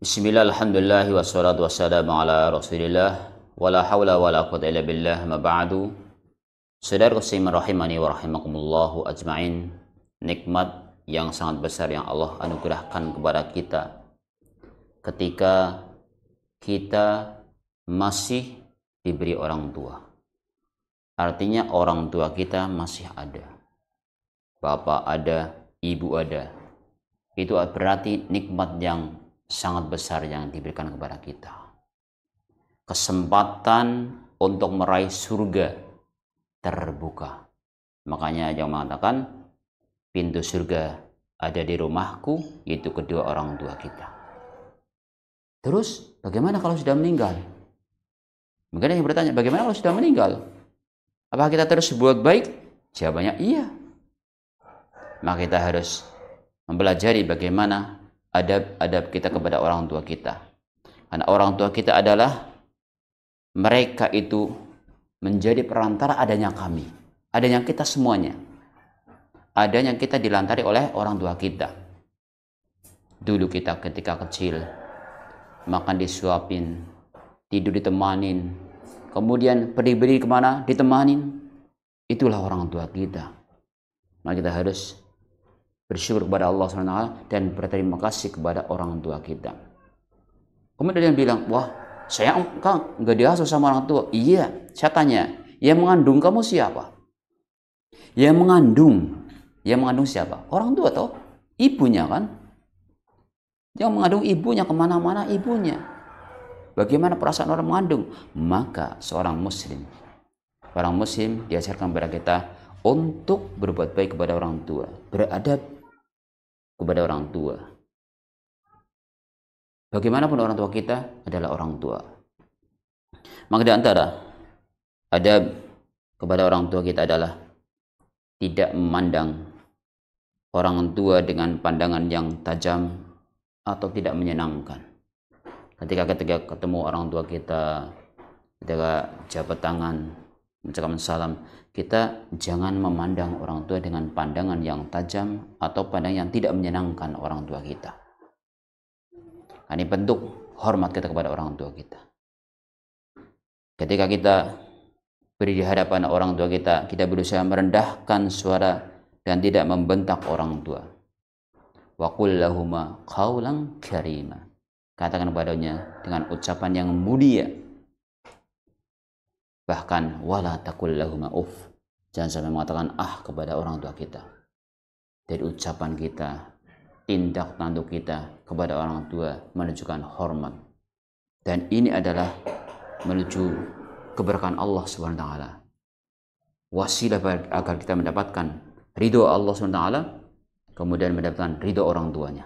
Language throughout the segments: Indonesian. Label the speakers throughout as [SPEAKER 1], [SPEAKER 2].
[SPEAKER 1] Bismillah, alhamdulillah, wassalatu wassalamu ala rasulillah, wala hawla wala quwwata illa billah, ma ba'du. Saudara muslimin rahimani wa rahimakumullahu ajma'in. Nikmat yang sangat besar yang Allah anugerahkan kepada kita ketika kita masih diberi orang tua. Artinya orang tua kita masih ada. Bapak ada, ibu ada. Itu berarti nikmat yang sangat besar yang diberikan kepada kita. Kesempatan untuk meraih surga terbuka. Makanya yang mengatakan pintu surga ada di rumahku, yaitu kedua orang tua kita. Terus bagaimana kalau sudah meninggal? Mungkin yang bertanya, bagaimana kalau sudah meninggal? Apakah kita terus berbuat baik? Jawabannya iya. Maka kita harus mempelajari bagaimana adab kita kepada orang tua kita. Karena orang tua kita adalah mereka itu menjadi perantara adanya kami, adanya kita semuanya. Adanya kita dilantari oleh orang tua kita. Dulu kita ketika kecil makan disuapin, tidur ditemanin, kemudian pergi kemana ditemanin. Itulah orang tua kita. Maka kita harus bersyukur kepada Allah SWT dan berterima kasih kepada orang tua kita. Kemudian dia bilang, wah saya nggak diasuh sama orang tua. Iya, saya tanya, yang mengandung kamu siapa? Yang mengandung siapa? Orang tua toh, ibunya kan? Yang mengandung ibunya, kemana-mana ibunya. Bagaimana perasaan orang mengandung? Maka seorang muslim diajarkan kepada kita untuk berbuat baik kepada orang tua, beradab kepada orang tua. Bagaimanapun orang tua kita adalah orang tua. Maka di antara adab kepada orang tua kita adalah tidak memandang orang tua dengan pandangan yang tajam atau tidak menyenangkan. Ketika ketemu orang tua kita, ketika jabat tangan, mengucapkan salam, kita jangan memandang orang tua dengan pandangan yang tajam atau pandangan yang tidak menyenangkan orang tua kita. Ini bentuk hormat kita kepada orang tua kita. Ketika kita berdiri di hadapan orang tua kita, kita berusaha merendahkan suara dan tidak membentak orang tua. Wa qul lahuma qawlan karima. Katakan kepadanya dengan ucapan yang mulia. Bahkan wala taqul lahuma uff. Jangan sampai mengatakan kepada orang tua kita. Dari ucapan kita, tindak tanduk kita kepada orang tua menunjukkan hormat. Dan ini adalah menuju keberkahan Allah SWT. Wasilah agar kita mendapatkan ridho Allah SWT, kemudian mendapatkan ridho orang tuanya.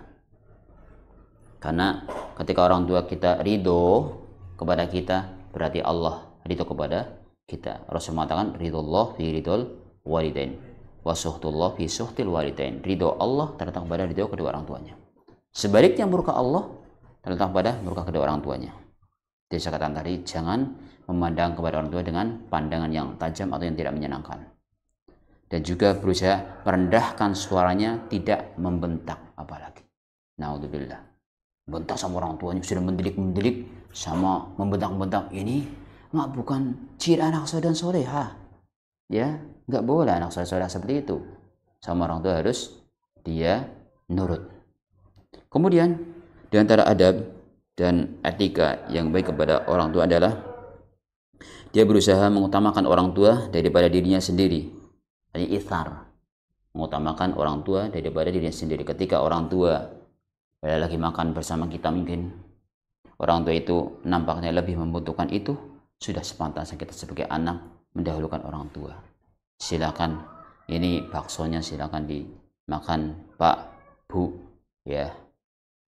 [SPEAKER 1] Karena ketika orang tua kita ridho kepada kita, berarti Allah ridho kepada kita. Rasul mengatakan ridullah fi ridul walidain wa suhtullah fi suhtil walidain. Ridho Allah terletak pada ridho kedua orang tuanya. Sebaliknya murka Allah terletak pada murka kedua orang tuanya. Jadi saya katakan tadi, jangan memandang kepada orang tua dengan pandangan yang tajam atau yang tidak menyenangkan. Dan juga berusaha merendahkan suaranya, tidak membentak apalagi. Naudzubillah. Bentak sama orang tuanya, sudah mendidik sama membentak-bentak, ini bukan ciri anak soleh dan soleha. Ya, nggak boleh anak soleh soleha seperti itu. Sama orang tua harus dia nurut. Kemudian di antara adab dan etika yang baik kepada orang tua adalah dia berusaha mengutamakan orang tua daripada dirinya sendiri. Jadi ithar, mengutamakan orang tua daripada dirinya sendiri. Ketika orang tua lagi makan bersama kita, mungkin orang tua itu nampaknya lebih membutuhkan itu, sudah sepantasnya kita sebagai anak mendahulukan orang tua. Silakan, ini baksonya silakan dimakan Pak, Bu, ya.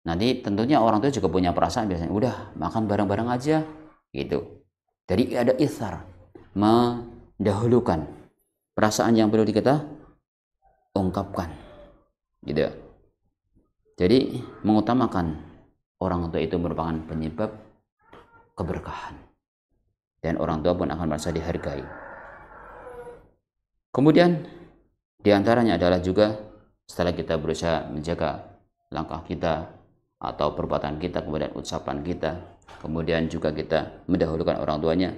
[SPEAKER 1] Nanti tentunya orang tua juga punya perasaan, biasanya udah makan bareng-bareng aja gitu. Jadi ada ithar, mendahulukan perasaan yang perlu kita ungkapkan gitu. Jadi mengutamakan orang tua itu merupakan penyebab keberkahan. Dan orang tua pun akan merasa dihargai. Kemudian diantaranya adalah juga setelah kita berusaha menjaga langkah kita atau perbuatan kita, kemudian ucapan kita, kemudian juga kita mendahulukan orang tuanya.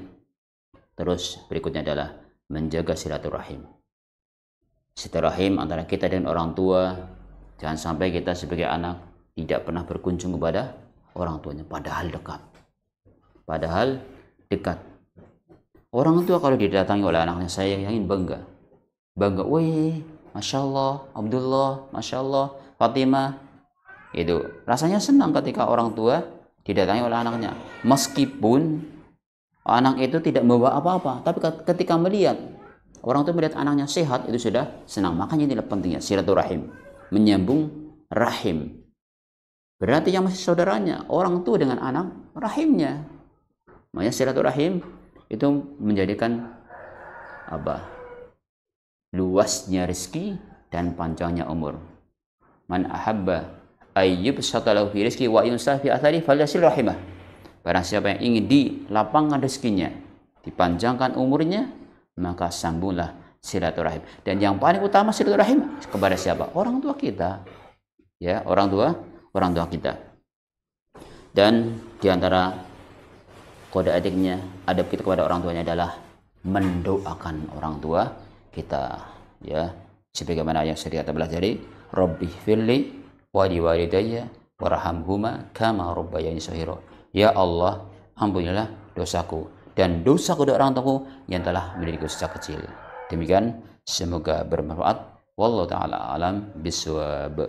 [SPEAKER 1] Terus berikutnya adalah menjaga silaturahim. Silaturahim antara kita dan orang tua. Jangan sampai kita sebagai anak tidak pernah berkunjung kepada orang tuanya, padahal dekat. Padahal dekat. Orang tua kalau didatangi oleh anaknya, saya ingin bangga. Bangga, wih, Masya Allah, Abdullah, Masya Allah, Fatimah. Itu rasanya senang ketika orang tua didatangi oleh anaknya. Meskipun anak itu tidak membawa apa-apa, tapi ketika melihat orang tua melihat anaknya sehat, itu sudah senang. Makanya inilah pentingnya silaturahim, menyambung rahim. Berarti yang masih saudaranya, orang tua dengan anak, rahimnya. Makanya silaturahim itu menjadikan luasnya rezeki dan panjangnya umur. Man ahabba ayyubsata lahu fi rizqi wa yunsa fi athari falyasil rahimah. Barang siapa yang ingin dilapangkan rezekinya, dipanjangkan umurnya, maka sambunglah silaturahim. Dan yang paling utama silaturahim kepada siapa? Orang tua kita. Ya, orang tua kita. Dan diantara kode etiknya, adab kita kepada orang tuanya adalah mendoakan orang tua kita, ya, sebagaimana yang sering kita pelajari, Rabbi firli wa liwalidayya warhamhuma kama rabbayani shaghira. Ya Allah, ampunilah dosaku dan dosa kedua orang tuaku yang telah mendidikku sejak kecil. Demikian, semoga bermanfaat. Wallahu taala alam bisawab.